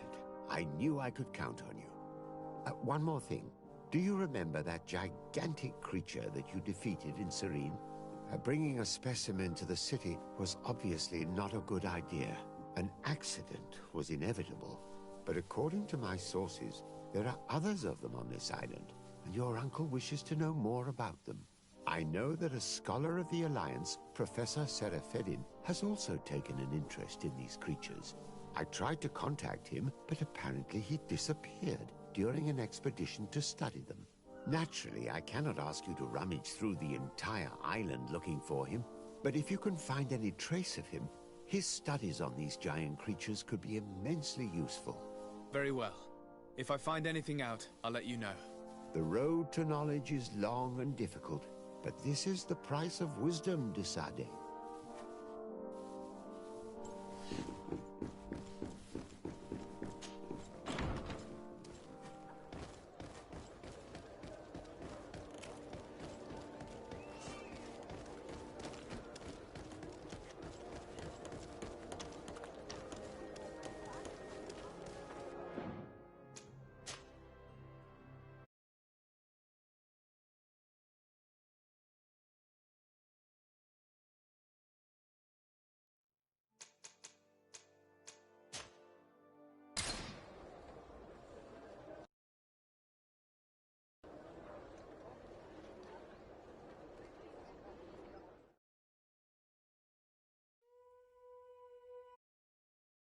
I knew I could count on you. One more thing. Do you remember that gigantic creature that you defeated in Serene? Bringing a specimen to the city was obviously not a good idea. An accident was inevitable. But according to my sources, there are others of them on this island, and your uncle wishes to know more about them. I know that a scholar of the Alliance, Professor Serafedin, has also taken an interest in these creatures. I tried to contact him, but apparently he disappeared during an expedition to study them. Naturally, I cannot ask you to rummage through the entire island looking for him, but if you can find any trace of him, his studies on these giant creatures could be immensely useful. Very well. If I find anything out, I'll let you know. The road to knowledge is long and difficult, but this is the price of wisdom, de Sade.